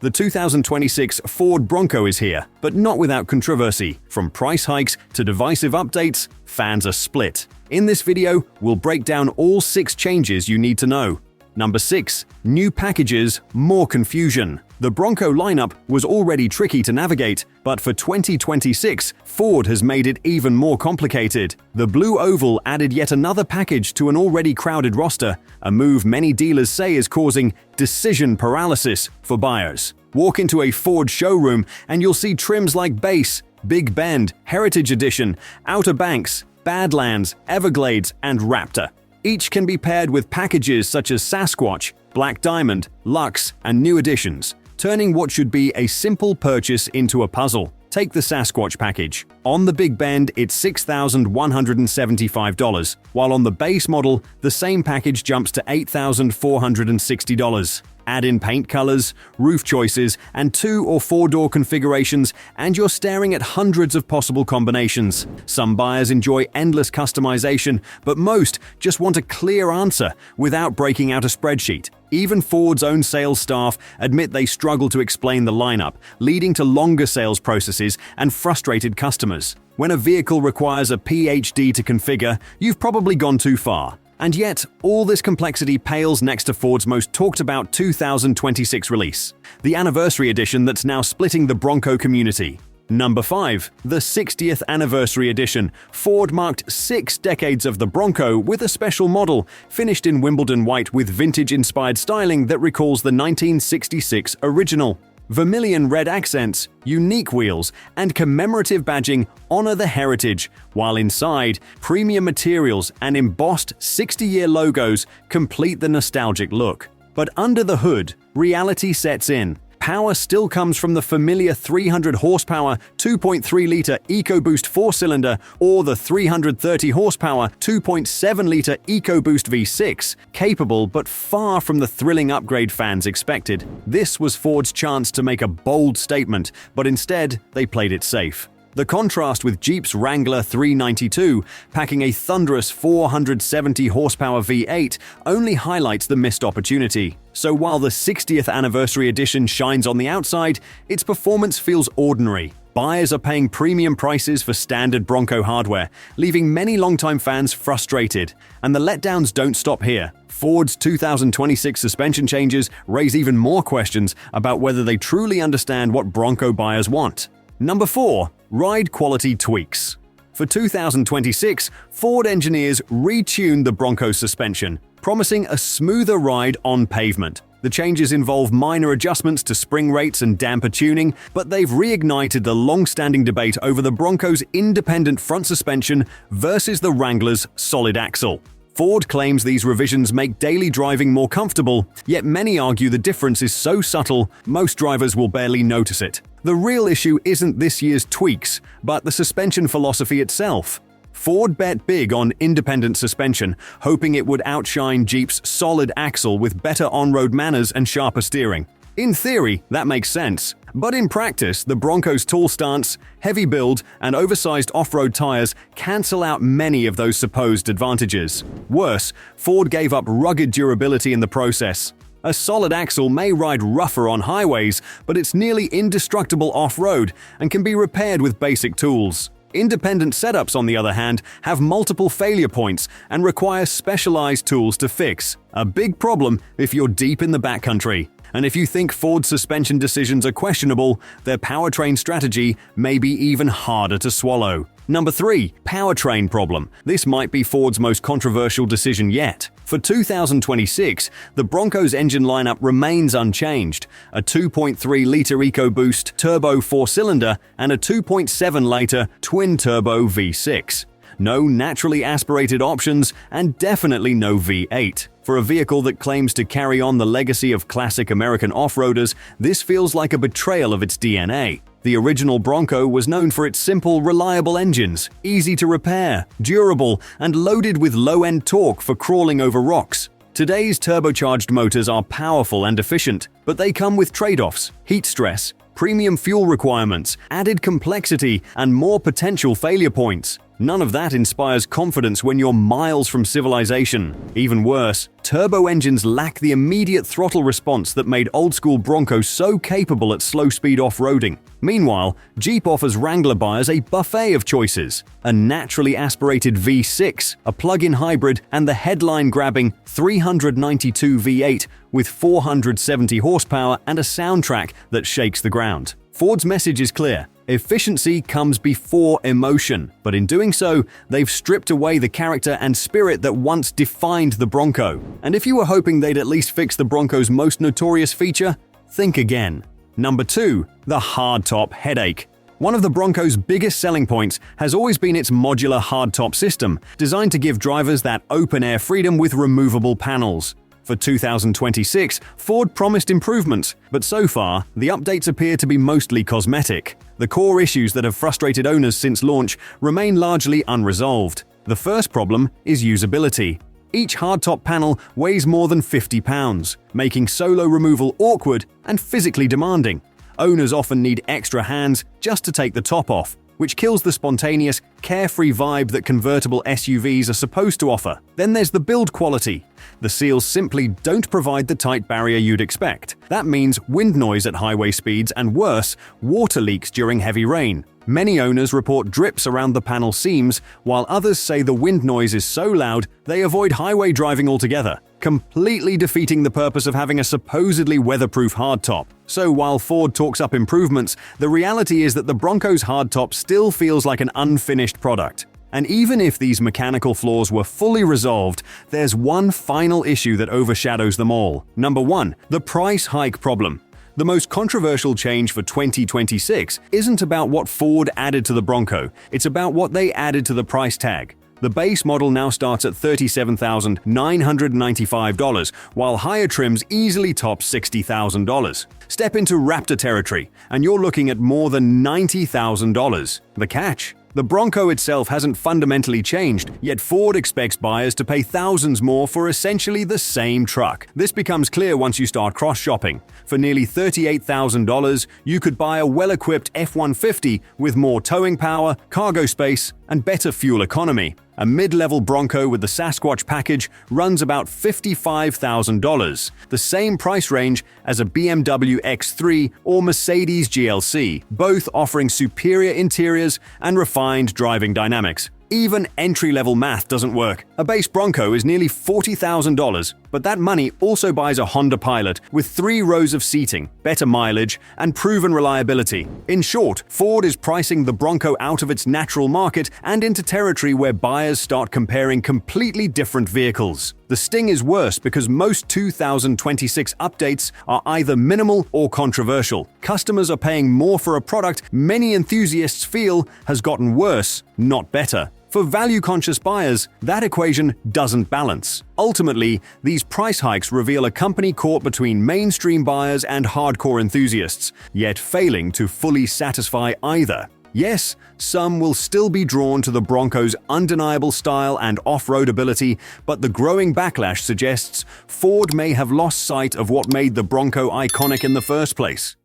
The 2026 Ford Bronco is here, but not without controversy. From price hikes to divisive updates, fans are split. In this video, we'll break down all 6 changes you need to know. Number 6. New packages, more confusion. The Bronco lineup was already tricky to navigate, but for 2026, Ford has made it even more complicated. The blue oval added yet another package to an already crowded roster, a move many dealers say is causing decision paralysis for buyers. Walk into a Ford showroom and you'll see trims like Base, Big Bend, Heritage Edition, Outer Banks, Badlands, Everglades, and Raptor. Each can be paired with packages such as Sasquatch, Black Diamond, Luxe, and new additions, turning what should be a simple purchase into a puzzle. Take the Sasquatch package. On the Big Bend, it's $6,175, while on the base model, the same package jumps to $8,460. Add in paint colors, roof choices, and 2- or 4-door configurations, and you're staring at hundreds of possible combinations. Some buyers enjoy endless customization, but most just want a clear answer without breaking out a spreadsheet. Even Ford's own sales staff admit they struggle to explain the lineup, leading to longer sales processes and frustrated customers. When a vehicle requires a PhD to configure, you've probably gone too far. And yet, all this complexity pales next to Ford's most talked about 2026 release, the anniversary edition that's now splitting the Bronco community. Number 5. The 60th Anniversary Edition. Ford marked 6 decades of the Bronco with a special model, finished in Wimbledon white with vintage-inspired styling that recalls the 1966 original. Vermilion red accents, unique wheels, and commemorative badging honor the heritage, while inside, premium materials and embossed 60-year logos complete the nostalgic look. But under the hood, reality sets in. Power still comes from the familiar 300 horsepower 2.3-liter EcoBoost 4-cylinder or the 330 horsepower 2.7-liter EcoBoost V6, capable but far from the thrilling upgrade fans expected. This was Ford's chance to make a bold statement, but instead they played it safe. The contrast with Jeep's Wrangler 392, packing a thunderous 470 horsepower V8, only highlights the missed opportunity. So while the 60th Anniversary Edition shines on the outside, its performance feels ordinary. Buyers are paying premium prices for standard Bronco hardware, leaving many longtime fans frustrated. And the letdowns don't stop here. Ford's 2026 suspension changes raise even more questions about whether they truly understand what Bronco buyers want. Number 4. Ride quality tweaks. For 2026, Ford engineers retuned the Bronco's suspension, promising a smoother ride on pavement. The changes involve minor adjustments to spring rates and damper tuning, but they've reignited the long-standing debate over the Bronco's independent front suspension versus the Wrangler's solid axle. Ford claims these revisions make daily driving more comfortable, yet many argue the difference is so subtle, most drivers will barely notice it. The real issue isn't this year's tweaks, but the suspension philosophy itself. Ford bet big on independent suspension, hoping it would outshine Jeep's solid axle with better on-road manners and sharper steering. In theory, that makes sense. But in practice, the Bronco's tall stance, heavy build, and oversized off-road tires cancel out many of those supposed advantages. Worse, Ford gave up rugged durability in the process. A solid axle may ride rougher on highways, but it's nearly indestructible off-road and can be repaired with basic tools. Independent setups, on the other hand, have multiple failure points and require specialized tools to fix. A big problem if you're deep in the backcountry. And if you think Ford's suspension decisions are questionable, their powertrain strategy may be even harder to swallow. Number 3. Powertrain problem. This might be Ford's most controversial decision yet. For 2026, the Bronco's engine lineup remains unchanged: a 2.3-liter EcoBoost turbo 4-cylinder and a 2.7-liter twin-turbo V6. No naturally aspirated options, and definitely no V8. For a vehicle that claims to carry on the legacy of classic American off-roaders, this feels like a betrayal of its DNA. The original Bronco was known for its simple, reliable engines, easy to repair, durable, and loaded with low-end torque for crawling over rocks. Today's turbocharged motors are powerful and efficient, but they come with trade-offs: heat stress, premium fuel requirements, added complexity, and more potential failure points. None of that inspires confidence when you're miles from civilization. Even worse, turbo engines lack the immediate throttle response that made old-school Broncos so capable at slow-speed off-roading. Meanwhile, Jeep offers Wrangler buyers a buffet of choices: a naturally aspirated V6, a plug-in hybrid, and the headline-grabbing 392 V8 with 470 horsepower and a soundtrack that shakes the ground. Ford's message is clear: efficiency comes before emotion, but in doing so, they've stripped away the character and spirit that once defined the Bronco. And if you were hoping they'd at least fix the Bronco's most notorious feature, think again. Number 2. The hardtop headache. One of the Bronco's biggest selling points has always been its modular hardtop system, designed to give drivers that open-air freedom with removable panels. For 2026, Ford promised improvements, but so far, the updates appear to be mostly cosmetic. The core issues that have frustrated owners since launch remain largely unresolved. The first problem is usability. Each hardtop panel weighs more than 50 pounds, making solo removal awkward and physically demanding. Owners often need extra hands just to take the top off, which kills the spontaneous, carefree vibe that convertible SUVs are supposed to offer. Then there's the build quality. The seals simply don't provide the tight barrier you'd expect. That means wind noise at highway speeds and worse, water leaks during heavy rain. Many owners report drips around the panel seams, while others say the wind noise is so loud they avoid highway driving altogether, completely defeating the purpose of having a supposedly weatherproof hardtop. So while Ford talks up improvements, the reality is that the Bronco's hardtop still feels like an unfinished product. And even if these mechanical flaws were fully resolved, there's one final issue that overshadows them all. Number 1. The price hike problem. The most controversial change for 2026 isn't about what Ford added to the Bronco, it's about what they added to the price tag. The base model now starts at $37,995, while higher trims easily top $60,000. Step into Raptor territory, and you're looking at more than $90,000. The catch? The Bronco itself hasn't fundamentally changed, yet Ford expects buyers to pay thousands more for essentially the same truck. This becomes clear once you start cross-shopping. For nearly $38,000, you could buy a well-equipped F-150 with more towing power, cargo space, and better fuel economy. A mid-level Bronco with the Sasquatch package runs about $55,000, the same price range as a BMW X3 or Mercedes GLC, both offering superior interiors and refined driving dynamics. Even entry-level math doesn't work. A base Bronco is nearly $40,000, but that money also buys a Honda Pilot with 3 rows of seating, better mileage, and proven reliability. In short, Ford is pricing the Bronco out of its natural market and into territory where buyers start comparing completely different vehicles. The sting is worse because most 2026 updates are either minimal or controversial. Customers are paying more for a product many enthusiasts feel has gotten worse, not better. For value-conscious buyers, that equation doesn't balance. Ultimately, these price hikes reveal a company caught between mainstream buyers and hardcore enthusiasts, yet failing to fully satisfy either. Yes, some will still be drawn to the Bronco's undeniable style and off-road ability, but the growing backlash suggests Ford may have lost sight of what made the Bronco iconic in the first place.